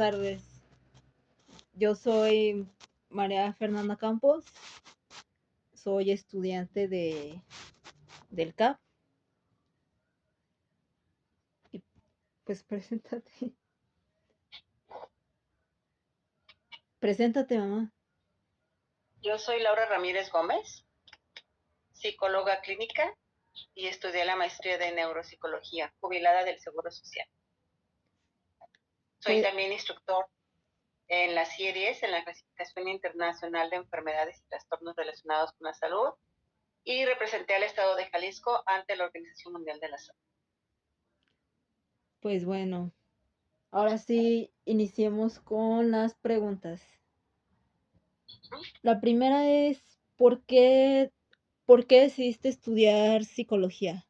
tardes. Yo soy María Fernanda Campos, soy estudiante del CAP y pues preséntate. Preséntate, mamá. Yo soy Laura Ramírez Gómez, psicóloga clínica y estudié la maestría de neuropsicología, jubilada del Seguro Social. Soy Pues, también instructor en la CIE-10, en la Clasificación Internacional de Enfermedades y Trastornos Relacionados con la Salud, y representé al Estado de Jalisco ante la Organización Mundial de la Salud. pues bueno, ahora sí iniciemos con las preguntas. La primera es, ¿por qué decidiste estudiar psicología?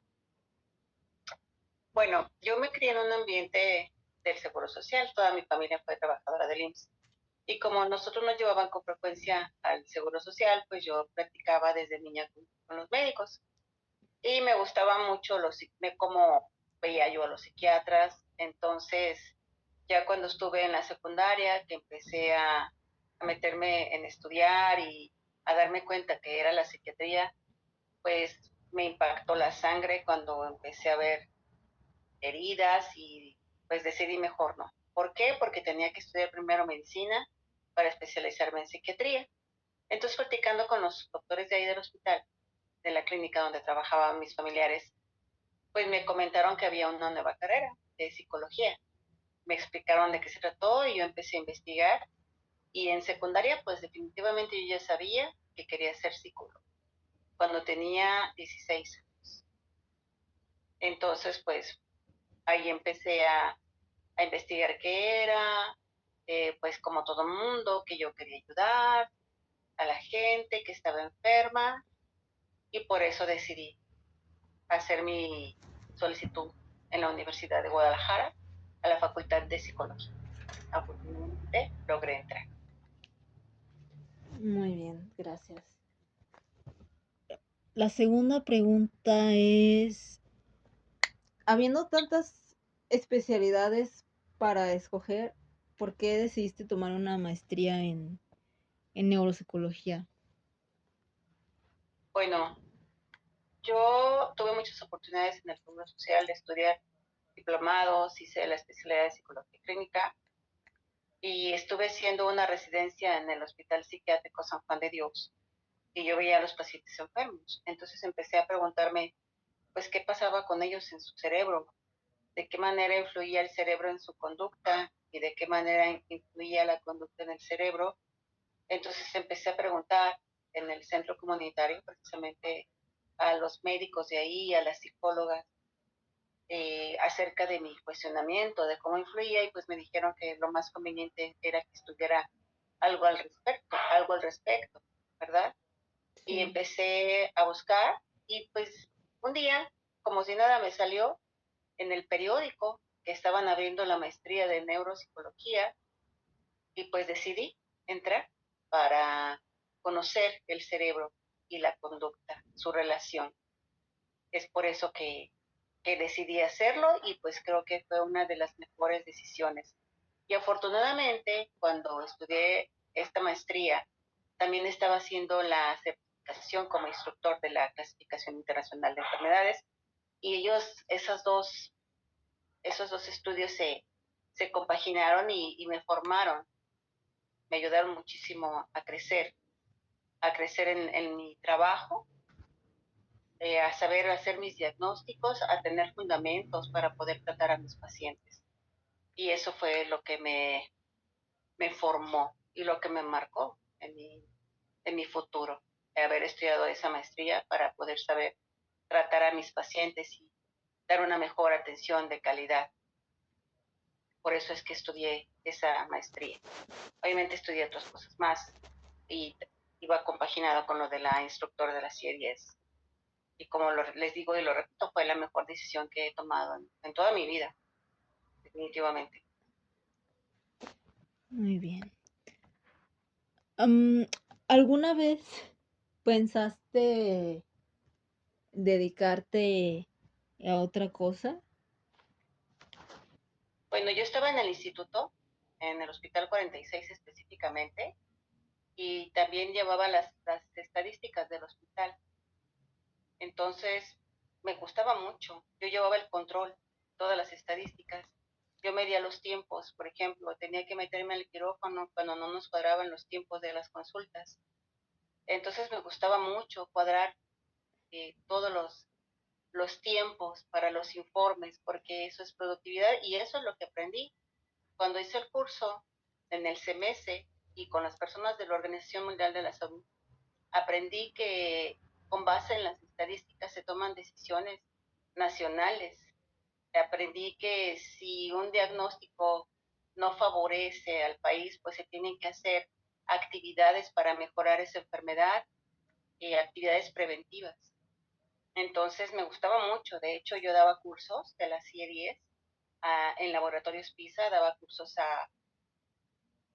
Bueno, yo me crié en un ambiente del Seguro Social, toda mi familia fue trabajadora del IMSS. Y como nosotros nos llevaban con frecuencia al Seguro Social, pues yo practicaba desde niña con los médicos. Y me gustaba mucho cómo veía yo a los psiquiatras. Entonces, ya cuando estuve en la secundaria, que empecé a meterme en estudiar y a darme cuenta que era la psiquiatría, pues me impactó la sangre cuando empecé a ver heridas y pues decidí mejor no. ¿Por qué? Porque tenía que estudiar primero medicina para especializarme en psiquiatría. Entonces, practicando con los doctores de ahí del hospital, de la clínica donde trabajaban mis familiares, pues me comentaron que había una nueva carrera de psicología. Me explicaron de qué se trató y yo empecé a investigar. Y en secundaria, pues definitivamente yo ya sabía que quería ser psicólogo cuando tenía 16 años. Entonces, pues ahí empecé a investigar qué era, pues como todo mundo, que yo quería ayudar a la gente que estaba enferma y por eso decidí hacer mi solicitud en la Universidad de Guadalajara a la Facultad de Psicología. Afortunadamente logré entrar. Muy bien, gracias. La segunda pregunta es, habiendo tantas especialidades para escoger, ¿por qué decidiste tomar una maestría en neuropsicología? Bueno, yo tuve muchas oportunidades en el Seguro Social de estudiar diplomados, hice la especialidad de psicología clínica y estuve haciendo una residencia en el Hospital Psiquiátrico San Juan de Dios y yo veía a los pacientes enfermos. Entonces empecé a preguntarme, pues, qué pasaba con ellos en su cerebro, de qué manera influía el cerebro en su conducta y de qué manera influía la conducta en el cerebro. Entonces empecé a preguntar en el centro comunitario, precisamente a los médicos de ahí, a las psicólogas, acerca de mi cuestionamiento, de cómo influía, y pues me dijeron que lo más conveniente era que estuviera algo al respecto, ¿verdad? Y Sí. empecé a buscar y pues un día, como si nada, me salió en el periódico que estaban abriendo la maestría de neuropsicología y pues decidí entrar para conocer el cerebro y la conducta, su relación. Es por eso que decidí hacerlo y pues creo que fue una de las mejores decisiones. Y afortunadamente, cuando estudié esta maestría, también estaba haciendo la certificación como instructor de la Clasificación Internacional de Enfermedades y esos dos estudios se compaginaron y me formaron, me ayudaron muchísimo a crecer en mi trabajo, a saber hacer mis diagnósticos, a tener fundamentos para poder tratar a mis pacientes. Y eso fue lo que me formó y lo que me marcó en mi futuro, de haber estudiado esa maestría para poder saber tratar a mis pacientes y dar una mejor atención de calidad. Por eso es que estudié esa maestría. Obviamente estudié otras cosas más y iba compaginado con lo de la instructora de las series. Y como les digo y lo repito, fue la mejor decisión que he tomado en toda mi vida, definitivamente. Muy bien. Am, ¿Alguna vez pensaste dedicarte a otra cosa? Bueno, yo estaba en el instituto en el Hospital 46 específicamente, y también llevaba las estadísticas del hospital. Entonces, me gustaba mucho. Yo llevaba el control, todas las estadísticas. Yo medía los tiempos, por ejemplo, tenía que meterme al quirófano cuando no nos cuadraban los tiempos de las consultas. Entonces me gustaba mucho cuadrar todos los tiempos para los informes, porque eso es productividad y eso es lo que aprendí. Cuando hice el curso en el CMS y con las personas de la Organización Mundial de la Salud, aprendí que con base en las estadísticas se toman decisiones nacionales. Aprendí que si un diagnóstico no favorece al país, pues se tienen que hacer actividades para mejorar esa enfermedad y actividades preventivas. Entonces me gustaba mucho. De hecho, yo daba cursos de la CIE 10 en laboratorios PISA, daba cursos a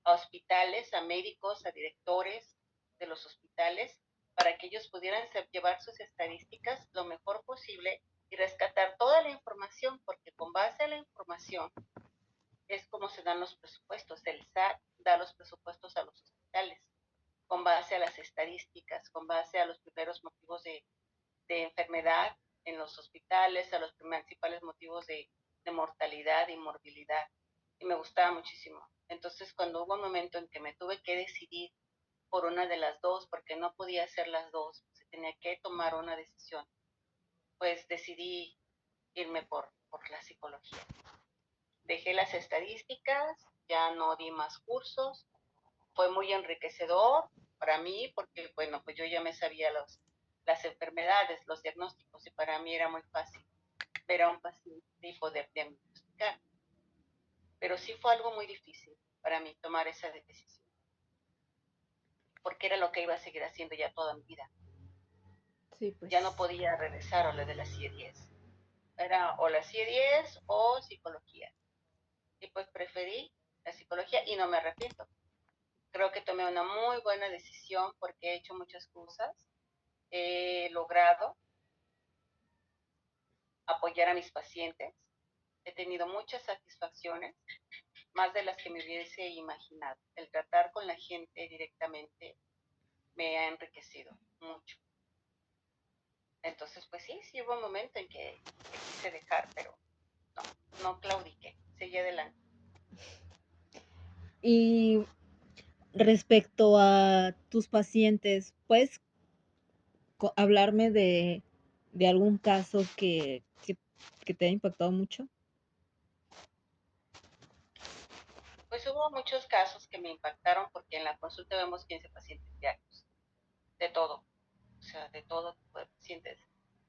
hospitales, a médicos, a directores de los hospitales, para que ellos pudieran llevar sus estadísticas lo mejor posible y rescatar toda la información, porque con base a la información es como se dan los presupuestos. El SAT da los presupuestos a los hospitales, con base a las estadísticas, con base a los primeros motivos de enfermedad en los hospitales, a los principales motivos de mortalidad y morbilidad. Y me gustaba muchísimo. Entonces, cuando hubo un momento en que me tuve que decidir por una de las dos, porque no podía hacer las dos, se tenía que tomar una decisión, pues decidí irme por la psicología. Dejé las estadísticas, ya no di más cursos, fue muy enriquecedor para mí porque, bueno, pues yo ya me sabía las enfermedades, los diagnósticos y para mí era muy fácil ver a un paciente y poder diagnosticar. Pero sí fue algo muy difícil para mí tomar esa decisión, porque era lo que iba a seguir haciendo ya toda mi vida. Sí, Ya no pues. podía regresar a lo de la CIE 10. Era o la CIE 10 o psicología. Y pues preferí la psicología y no me arrepiento. Creo que tomé una muy buena decisión porque he hecho muchas cosas. He logrado apoyar a mis pacientes. He tenido muchas satisfacciones, más de las que me hubiese imaginado. El tratar con la gente directamente me ha enriquecido mucho. Entonces, pues sí hubo un momento en que quise dejar, pero no claudiqué, seguí adelante. Y respecto a tus pacientes, ¿puedes hablarme de algún caso que te haya impactado mucho? Pues hubo muchos casos que me impactaron porque en la consulta vemos 15 pacientes diarios, de todo, o sea, de todo tipo de pacientes.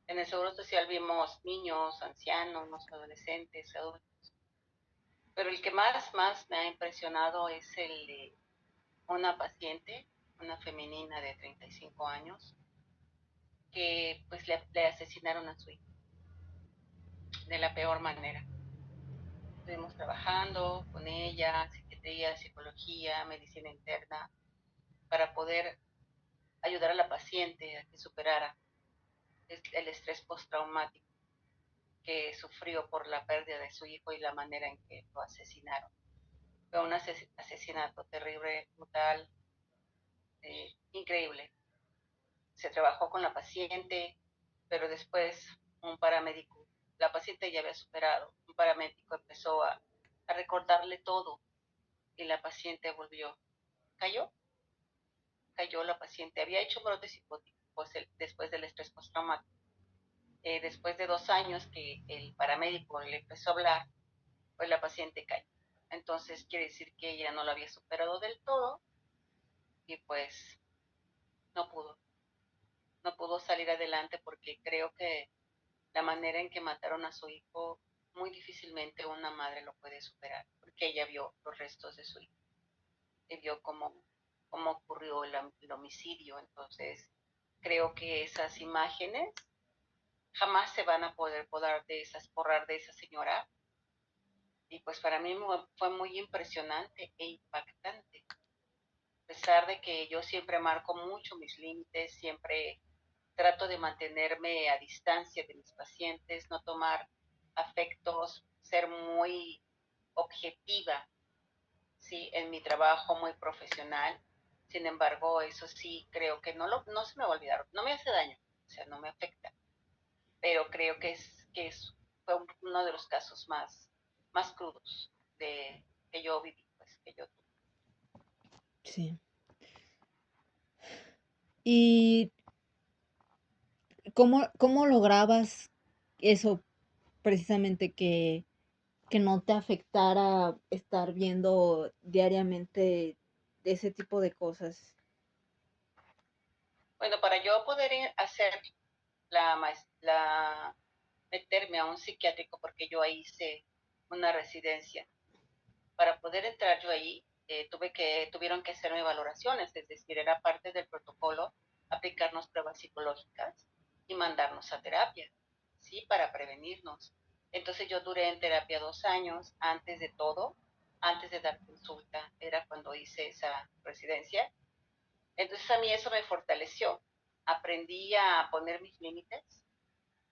En el Seguro Social vimos niños, ancianos, adolescentes, adultos, pero el que más me ha impresionado es el de una paciente, una femenina de 35 años, que pues le asesinaron a su hijo de la peor manera. Estuvimos trabajando con ella, psiquiatría, psicología, medicina interna, para poder ayudar a la paciente a que superara el estrés postraumático que sufrió por la pérdida de su hijo y la manera en que lo asesinaron. Fue un asesinato terrible, brutal, increíble. Se trabajó con la paciente, pero después un paramédico, la paciente ya había superado, un paramédico empezó a recordarle todo y la paciente volvió. Cayó, cayó la paciente. Había hecho brotes psicóticos pues, después del estrés postraumático. Después de 2 años que el paramédico le empezó a hablar, pues la paciente cayó. Entonces quiere decir que ella no lo había superado del todo y pues no pudo, no pudo salir adelante porque creo que la manera en que mataron a su hijo, muy difícilmente una madre lo puede superar, porque ella vio los restos de su hijo y vio cómo ocurrió el homicidio. Entonces, creo que esas imágenes jamás se van a poder borrar de esa señora. Y pues para mí fue muy impresionante e impactante. A pesar de que yo siempre marco mucho mis límites, siempre trato de mantenerme a distancia de mis pacientes, no tomar afectos, ser muy objetiva, sí, en mi trabajo muy profesional. Sin embargo, eso sí, creo que no se me va a olvidar, no me hace daño, o sea, no me afecta, pero creo fue uno de los casos más crudos que yo viví, pues, que yo tuve. Sí. ¿Y cómo lograbas eso precisamente que no te afectara estar viendo diariamente ese tipo de cosas? Bueno, para yo poder hacer meterme a un psiquiátrico, porque yo ahí hice una residencia, para poder entrar yo ahí, tuvieron que hacerme valoraciones, es decir, era parte del protocolo aplicarnos pruebas psicológicas y mandarnos a terapia, ¿sí? Para prevenirnos. Entonces yo duré en terapia 2 años antes de todo, antes de dar consulta, era cuando hice esa residencia. Entonces a mí eso me fortaleció. Aprendí a poner mis límites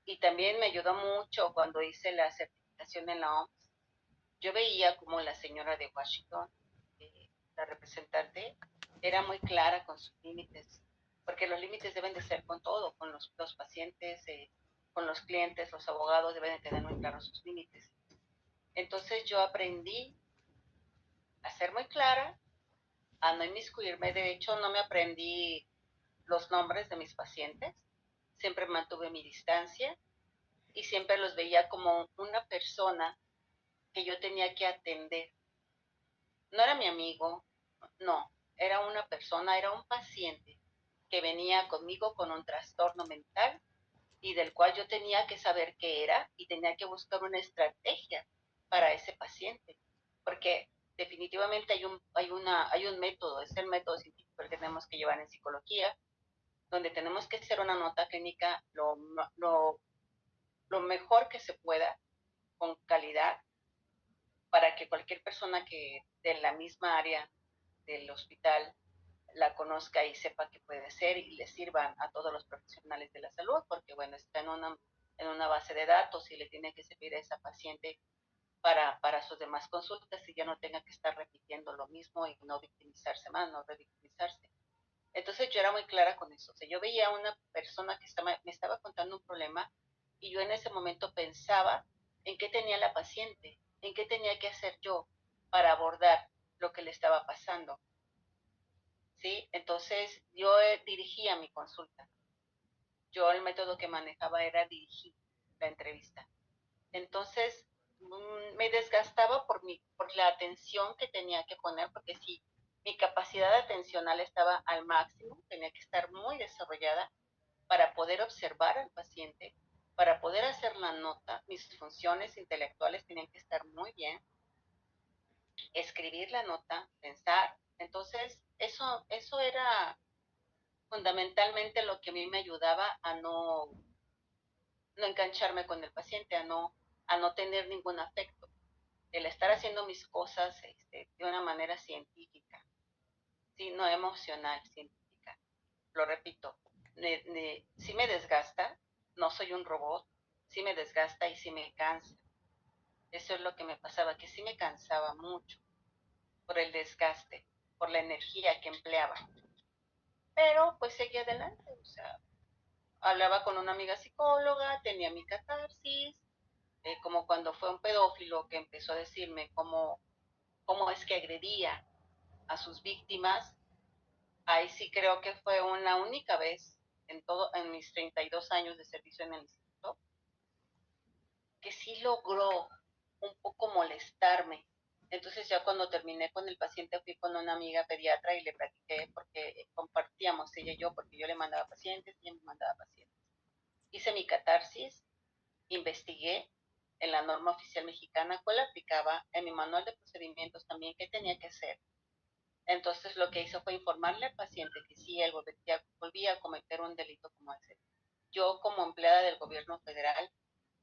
y también me ayudó mucho cuando hice la certificación en la OMS. Yo veía como la señora de Washington, la representante, era muy clara con sus límites, porque los límites deben de ser con todo, con los pacientes, con los clientes, los abogados deben de tener muy claros sus límites. Entonces yo aprendí a ser muy clara, a no inmiscuirme. De hecho, no me aprendí los nombres de mis pacientes, siempre mantuve mi distancia y siempre los veía como una persona que yo tenía que atender. No era mi amigo, no, era una persona, era un paciente que venía conmigo con un trastorno mental y del cual yo tenía que saber qué era y tenía que buscar una estrategia para ese paciente, porque definitivamente hay un método, es el método científico que tenemos que llevar en psicología, donde tenemos que hacer una nota clínica lo mejor que se pueda, con calidad, para que cualquier persona que de la misma área del hospital la conozca y sepa qué puede ser y le sirvan a todos los profesionales de la salud, porque bueno, está en una base de datos y le tiene que servir a esa paciente para sus demás consultas y ya no tenga que estar repitiendo lo mismo y no victimizarse más, no revictimizarse. Entonces yo era muy clara con eso. O sea, yo veía a una persona que me estaba contando un problema y yo en ese momento pensaba en qué tenía la paciente, en qué tenía que hacer yo para abordar lo que le estaba pasando. ¿Sí? Entonces yo dirigía mi consulta. Yo el método que manejaba era dirigir la entrevista. Entonces me desgastaba por la atención que tenía que poner, porque si mi capacidad atencional estaba al máximo, tenía que estar muy desarrollada para poder observar al paciente, para poder hacer la nota, mis funciones intelectuales tenían que estar muy bien, escribir la nota, pensar. Entonces, eso era fundamentalmente lo que a mí me ayudaba a no engancharme con el paciente, a no tener ningún afecto, el estar haciendo mis cosas de una manera científica, ¿sí? No emocional, científica. Lo repito, sí me desgasta, no soy un robot, sí me desgasta y sí me cansa. Eso es lo que me pasaba, que sí me cansaba mucho por el desgaste, por la energía que empleaba. Pero pues seguí adelante, o sea, hablaba con una amiga psicóloga, tenía mi catarsis, como cuando fue un pedófilo que empezó a decirme cómo es que agredía a sus víctimas. Ahí sí creo que fue una única vez en mis 32 años de servicio en el instituto, que sí logró un poco molestarme. Entonces ya cuando terminé con el paciente fui con una amiga pediatra y le platiqué porque compartíamos ella y yo, porque yo le mandaba pacientes y ella me mandaba pacientes. Hice mi catarsis, investigué en la norma oficial mexicana cuál aplicaba, en mi manual de procedimientos también qué tenía que hacer. Entonces lo que hizo fue informarle al paciente que si él volvía a cometer un delito como ese, yo como empleada del gobierno federal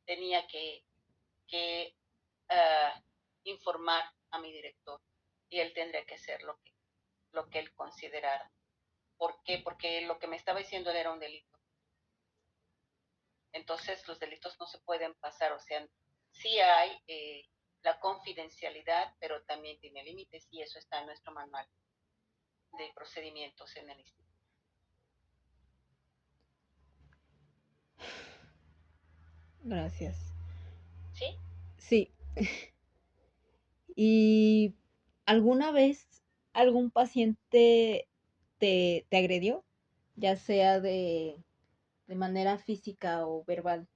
tenía que uh, informar a mi director y él tendría que hacer lo que él considerara. ¿Por qué? Porque lo que me estaba diciendo él era un delito. Entonces los delitos no se pueden pasar, o sea, sí hay la confidencialidad, pero también tiene límites y eso está en nuestro manual de procedimientos en el instituto. Gracias. ¿Sí? Sí. ¿Y alguna vez algún paciente te agredió? Ya sea de manera física o verbal.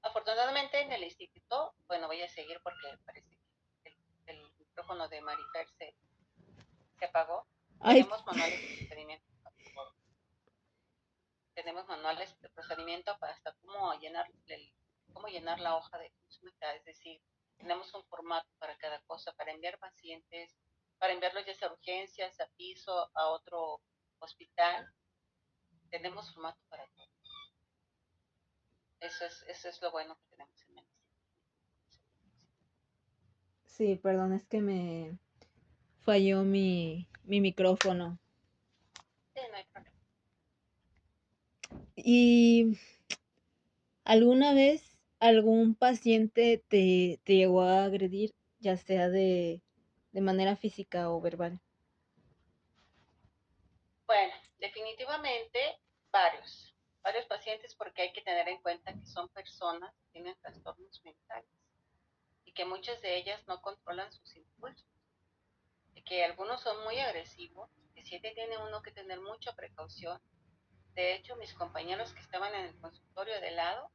Afortunadamente en el instituto, bueno, voy a seguir porque parece que el micrófono de Marifer se apagó. Ay, Tenemos manuales de procedimiento, tenemos manuales de procedimiento para hasta cómo llenar la hoja de consulta, es decir, tenemos un formato para cada cosa, para enviar pacientes, para enviarlos ya sea a urgencias, a piso, a otro hospital, tenemos formato para todo. Eso es lo bueno que tenemos en el instituto. sí, perdón, es que me falló mi micrófono. Sí, no hay problema. ¿Y alguna vez algún paciente te llegó a agredir, ya sea de manera física o verbal? Bueno, definitivamente varios pacientes porque hay que tener en cuenta que son personas que tienen trastornos mentales y que muchas de ellas no controlan sus impulsos, y que algunos son muy agresivos, que sí tiene uno que tener mucha precaución. De hecho, mis compañeros que estaban en el consultorio de lado,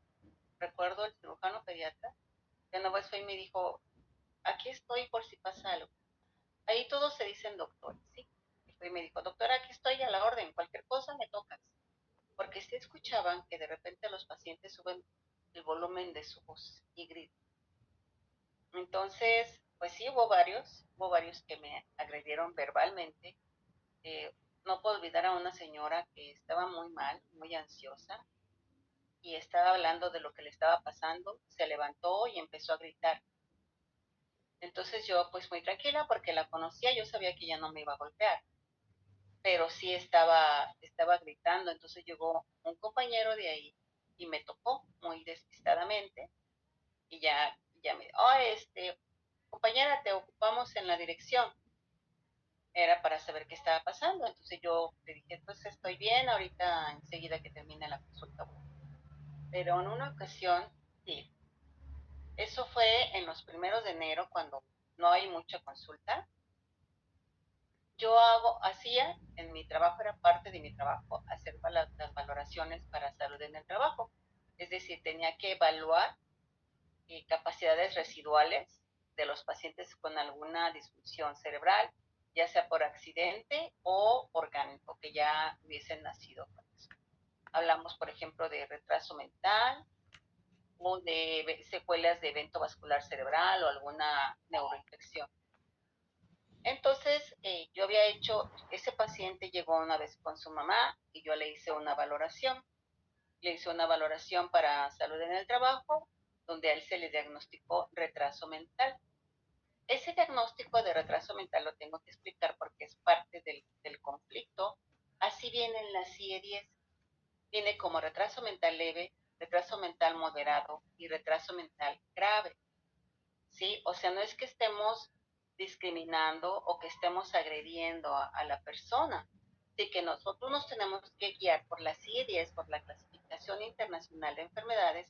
recuerdo el cirujano pediatra, que una vez fue y me dijo, aquí estoy por si pasa algo. Ahí todos se dicen doctores, ¿sí? Y fue y me dijo, doctora, aquí estoy a la orden, cualquier cosa me tocas. Porque sí escuchaban que de repente los pacientes suben el volumen de su voz y gritan. Entonces, pues sí, hubo varios que me agredieron verbalmente. Eh, no puedo olvidar a una señora que estaba muy mal, muy ansiosa, y estaba hablando de lo que le estaba pasando, se levantó y empezó a gritar. Entonces yo, pues muy tranquila, porque la conocía, yo sabía que ella no me iba a golpear, pero sí estaba gritando. Entonces llegó un compañero de ahí y me tocó muy despistadamente y ya me, oh, compañera, te ocupamos en la dirección. Era para saber qué estaba pasando. Entonces yo le dije, pues estoy bien, ahorita enseguida que termine la consulta. Pero en una ocasión, sí, eso fue en los primeros de enero cuando no hay mucha consulta. Hacía, en mi trabajo era parte de mi trabajo, hacer las valoraciones para salud en el trabajo. Es decir, tenía que evaluar capacidades residuales de los pacientes con alguna disfunción cerebral, ya sea por accidente o orgánico, que ya hubiesen nacido con eso. Hablamos, por ejemplo, de retraso mental o de secuelas de evento vascular cerebral o alguna neuroinfección. Entonces, yo había hecho, ese paciente llegó una vez con su mamá y yo le hice una valoración. Le hice una valoración para salud en el trabajo, donde a él se le diagnosticó retraso mental. Ese diagnóstico de retraso mental lo tengo que explicar porque es parte del conflicto. Así viene en la CIE-10. Viene como retraso mental leve, retraso mental moderado y retraso mental grave. ¿Sí? O sea, no es que estemos discriminando o que estemos agrediendo a la persona. Sí que nosotros nos tenemos que guiar por la CIE-10, por la Clasificación Internacional de Enfermedades,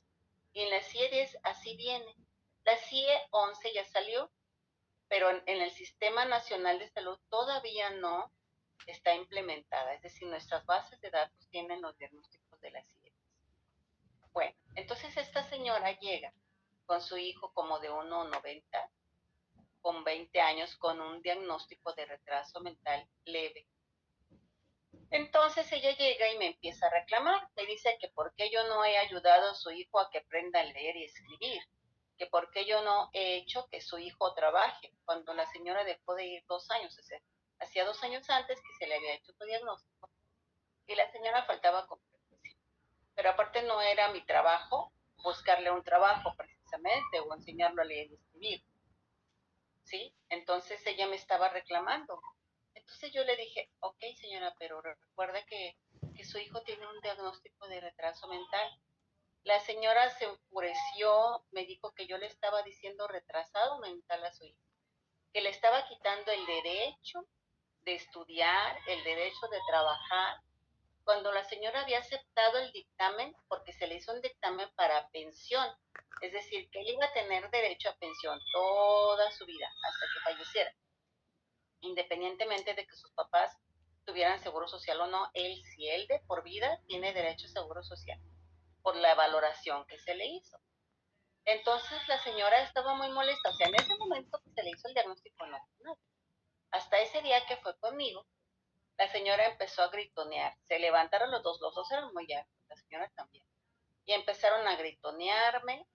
y en la CIE-10 así viene. La CIE-11 ya salió, pero en el Sistema Nacional de Salud todavía no está implementada, es decir, nuestras bases de datos tienen los diagnósticos de la CIE. Bueno, entonces esta señora llega con su hijo como de 1,90, con 20 años, con un diagnóstico de retraso mental leve. Entonces ella llega y me empieza a reclamar, me dice que por qué yo no he ayudado a su hijo a que aprenda a leer y escribir, que por qué yo no he hecho que su hijo trabaje, cuando la señora dejó de ir 2 años, o sea, hacía 2 años antes que se le había hecho tu diagnóstico, y la señora faltaba con frecuencia. Pero aparte no era mi trabajo buscarle un trabajo precisamente o enseñarlo a leer y escribir, ¿sí? Entonces ella me estaba reclamando. Entonces yo le dije, ok señora, pero recuerda que su hijo tiene un diagnóstico de retraso mental. La señora se enfureció, me dijo que yo le estaba diciendo retrasado mental a su hijo, que le estaba quitando el derecho de estudiar, el derecho de trabajar, cuando la señora había aceptado el dictamen porque se le hizo un dictamen para pensión, es decir, que él iba a tener derecho a pensión toda su vida hasta que falleciera, independientemente de que sus papás tuvieran seguro social o no, él, si él de por vida tiene derecho a seguro social por la valoración que se le hizo. Entonces la señora estaba muy molesta, o sea, en ese momento que se le hizo el diagnóstico no. Hasta ese día que fue conmigo, la señora empezó a gritonear. Se levantaron los dos eran muy altos, la señora también. Y empezaron a gritonearme,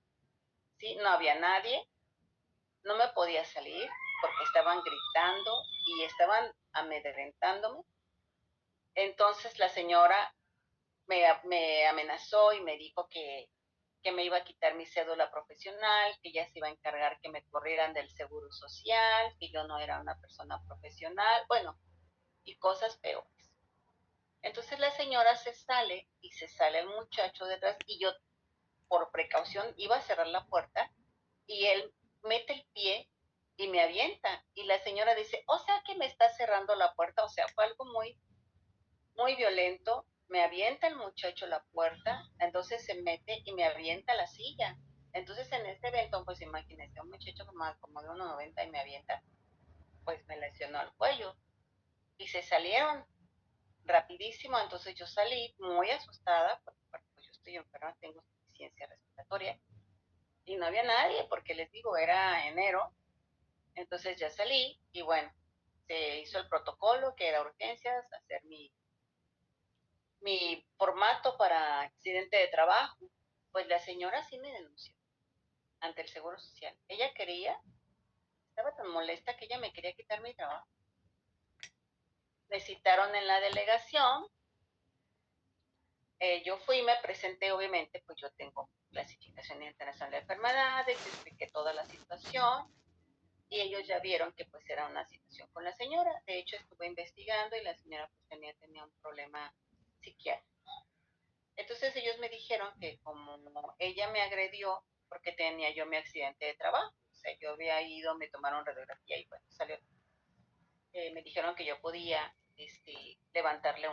¿sí? No había nadie, no me podía salir porque estaban gritando y estaban amedrentándome. Entonces la señora me amenazó y me dijo que me iba a quitar mi cédula profesional, que ya se iba a encargar que me corrieran del seguro social, que yo no era una persona profesional, bueno, y cosas peores. Entonces la señora se sale y se sale el muchacho detrás y yo por precaución iba a cerrar la puerta y él mete el pie y me avienta y la señora dice, o sea que me está cerrando la puerta, o sea, fue algo muy violento, me avienta el muchacho la puerta, entonces se mete y me avienta la silla. Entonces en este evento, pues imagínense, un muchacho como de 1,90 y me avienta, pues me lesionó el cuello. Y se salieron rapidísimo, entonces yo salí muy asustada, porque pues, yo estoy enferma, tengo insuficiencia respiratoria, y no había nadie, porque les digo, era enero, entonces ya salí, y bueno, se hizo el protocolo, que era urgencias, hacer mi formato para accidente de trabajo, pues la señora sí me denunció ante el Seguro Social. Ella quería, estaba tan molesta que ella me quería quitar mi trabajo. Me citaron en la delegación, yo fui y me presenté, obviamente, pues yo tengo clasificación internacional de enfermedades, expliqué toda la situación y ellos ya vieron que pues era una situación con la señora. De hecho, estuve investigando y la señora pues tenía un problema psiquiátrico. Entonces ellos me dijeron que como ella me agredió porque tenía yo mi accidente de trabajo, o sea, yo había ido, me tomaron radiografía y bueno, salió, me dijeron que yo podía levantarle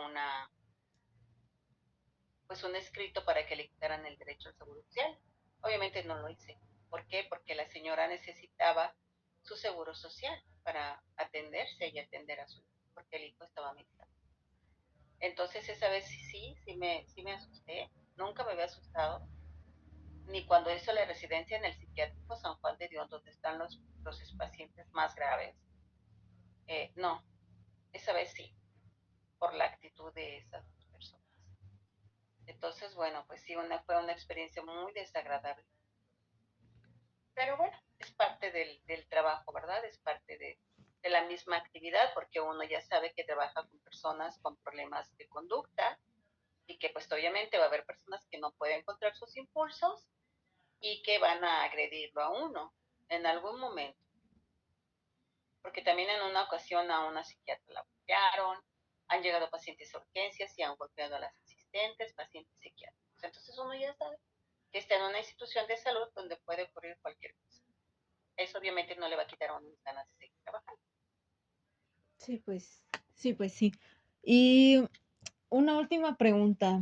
pues un escrito para que le quitaran el derecho al seguro social. Obviamente no lo hice. ¿Por qué? Porque la señora necesitaba su seguro social para atenderse y atender a su hijo, porque el hijo estaba medicado. Entonces esa vez sí me asusté, nunca me había asustado, ni cuando hizo la residencia en el psiquiátrico San Juan de Dios, donde están los pacientes más graves. No, esa vez sí, por la actitud de esas personas. Entonces, bueno, pues sí, fue una experiencia muy desagradable. Pero bueno, es parte del trabajo, ¿verdad? Es parte de la misma actividad, porque uno ya sabe que trabaja con personas con problemas de conducta y que pues obviamente va a haber personas que no pueden controlar sus impulsos y que van a agredirlo a uno en algún momento. Porque también en una ocasión a una psiquiatra la golpearon, han llegado pacientes a urgencias y han golpeado a las asistentes, pacientes psiquiátricos. Entonces uno ya sabe que está en una institución de salud donde puede ocurrir cualquier cosa. Eso obviamente no le va a quitar a uno las ganas de seguir trabajando. Sí, pues, sí, pues sí. Y una última pregunta.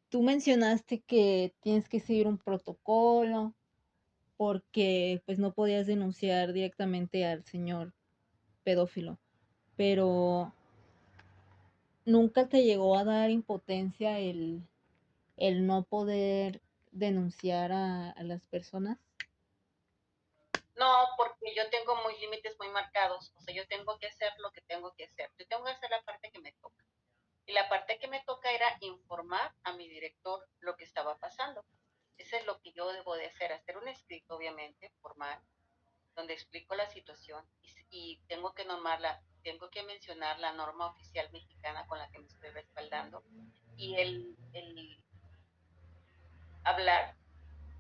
Tú mencionaste que tienes que seguir un protocolo porque pues no podías denunciar directamente al señor pedófilo, pero ¿nunca te llegó a dar impotencia el no poder denunciar a las personas? No, porque yo tengo muy límites muy marcados, o sea, yo tengo que hacer lo que tengo que hacer, yo tengo que hacer la parte que me toca. Y la parte que me toca era informar a mi director lo que estaba pasando. Eso es lo que yo debo de hacer un escrito, obviamente, formal, donde explico la situación y tengo que mencionar la norma oficial mexicana con la que me estoy respaldando y el hablar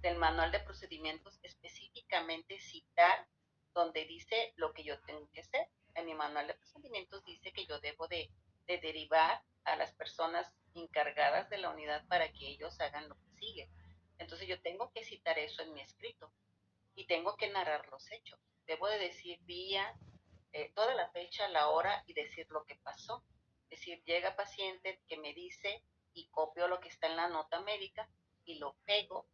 del manual de procedimientos específicamente citar donde dice lo que yo tengo que hacer. En mi manual de procedimientos dice que yo debo de derivar a las personas encargadas de la unidad para que ellos hagan lo que sigue. Entonces yo tengo que citar eso en mi escrito y tengo que narrar los hechos. Debo de decir día, toda la fecha, la hora y decir lo que pasó. Es decir, llega paciente que me dice y copio lo que está en la nota médica y lo pego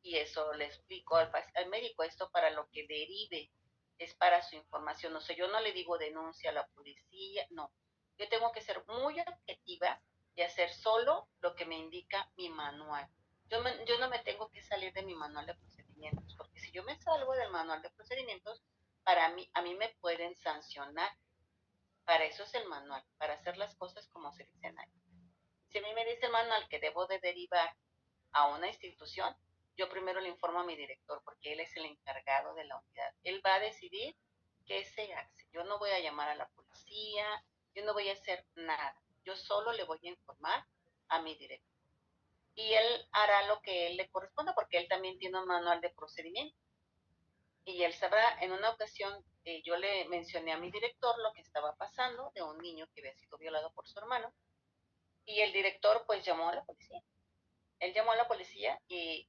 y eso le explico al médico, esto para lo que derive, es para su información. O sea, yo no le digo denuncia a la policía, no. Yo tengo que ser muy objetiva y hacer solo lo que me indica mi manual. Yo no me tengo que salir de mi manual de procedimientos, porque si yo me salgo del manual de procedimientos, a mí me pueden sancionar. Para eso es el manual, para hacer las cosas como se dicen ahí. Si a mí me dice el manual que debo de derivar a una institución, yo primero le informo a mi director porque él es el encargado de la unidad. Él va a decidir qué se hace. Yo no voy a llamar a la policía, yo no voy a hacer nada. Yo solo le voy a informar a mi director. Y él hará lo que él le corresponda porque él también tiene un manual de procedimiento. Y él sabrá, en una ocasión yo le mencioné a mi director lo que estaba pasando de un niño que había sido violado por su hermano y el director pues llamó a la policía. Él llamó a la policía y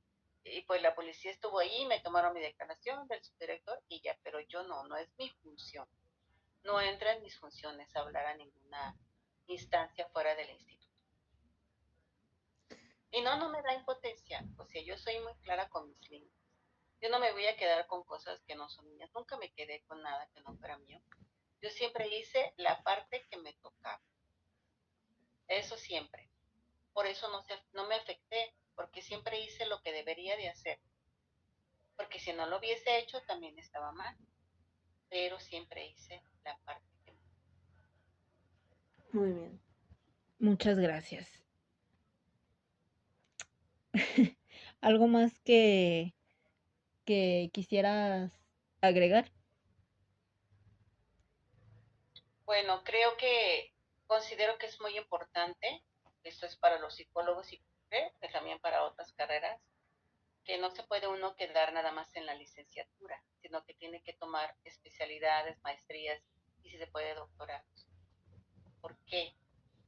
pues la policía estuvo ahí, me tomaron mi declaración del subdirector y ya, pero yo no es mi función. No entra en mis funciones hablar a ninguna instancia fuera del instituto. Y no me da impotencia, o sea, yo soy muy clara con mis líneas. Yo no me voy a quedar con cosas que no son mías, nunca me quedé con nada que no fuera mío. Yo siempre hice la parte que me tocaba, eso siempre. Por eso no me afecté, porque siempre hice lo que debería de hacer. Porque si no lo hubiese hecho también estaba mal, pero siempre hice la parte que me... Muy bien. Muchas gracias. ¿Algo más que quisieras agregar? Bueno, creo que considero que es muy importante, esto es para los psicólogos y creo que también para otras carreras, que no se puede uno quedar nada más en la licenciatura, sino que tiene que tomar especialidades, maestrías y si se puede doctorados. ¿Por qué?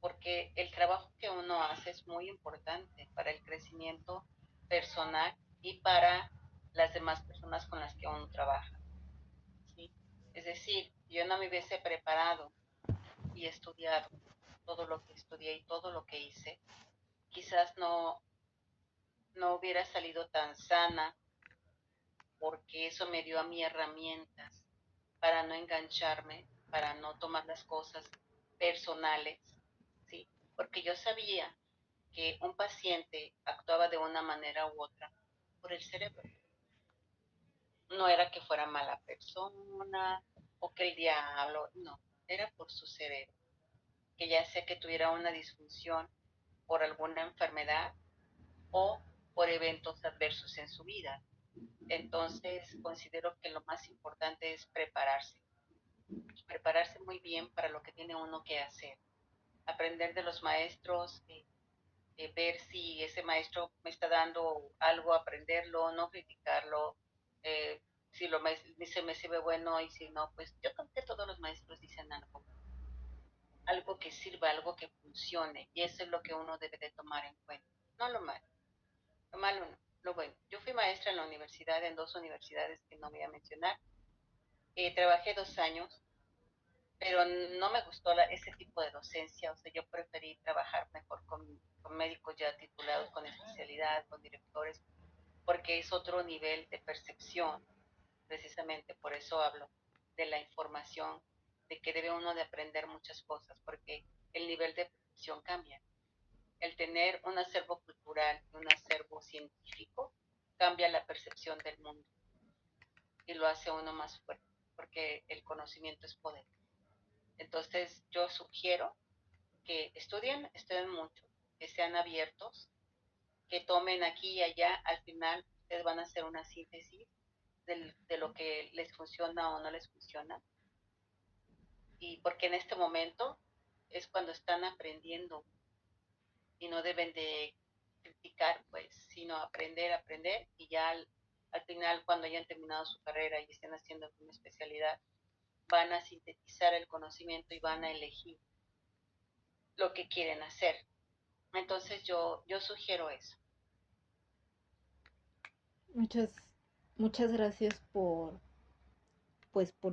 Porque el trabajo que uno hace es muy importante para el crecimiento personal y para las demás personas con las que uno trabaja, ¿sí? Es decir, yo no me hubiese preparado y estudiado todo lo que estudié y todo lo que hice, quizás no hubiera salido tan sana porque eso me dio a mí herramientas para no engancharme, para no tomar las cosas personales, ¿sí? Porque yo sabía que un paciente actuaba de una manera u otra por el cerebro. No era que fuera mala persona o que el diablo, no, era por su cerebro, que ya sea que tuviera una disfunción por alguna enfermedad o por eventos adversos en su vida. Entonces, considero que lo más importante es prepararse muy bien para lo que tiene uno que hacer, aprender de los maestros, ver si ese maestro me está dando algo, aprenderlo, no criticarlo, si se me sirve bueno y si no, pues yo creo que todos los maestros dicen algo que sirva, algo que funcione y eso es lo que uno debe de tomar en cuenta, no lo malo no, lo bueno. Yo fui maestra en la universidad, en dos universidades que no voy a mencionar, trabajé 2 años pero no me gustó ese tipo de docencia, o sea, yo preferí trabajar mejor con médicos ya titulados, con especialidad, con directores, porque es otro nivel de percepción, precisamente por eso hablo de la información, de que debe uno de aprender muchas cosas, porque el nivel de percepción cambia. El tener un acervo cultural y un acervo científico cambia la percepción del mundo y lo hace uno más fuerte, porque el conocimiento es poder. Entonces yo sugiero que estudien mucho, que sean abiertos, que tomen aquí y allá, al final ustedes van a hacer una síntesis de lo que les funciona o no les funciona. Y porque en este momento es cuando están aprendiendo y no deben de criticar, pues, sino aprender y ya al final cuando hayan terminado su carrera y estén haciendo una especialidad, van a sintetizar el conocimiento y van a elegir lo que quieren hacer. Entonces yo sugiero eso. Muchas, muchas gracias por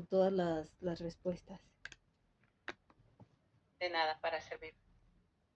todas las respuestas. De nada, para servir.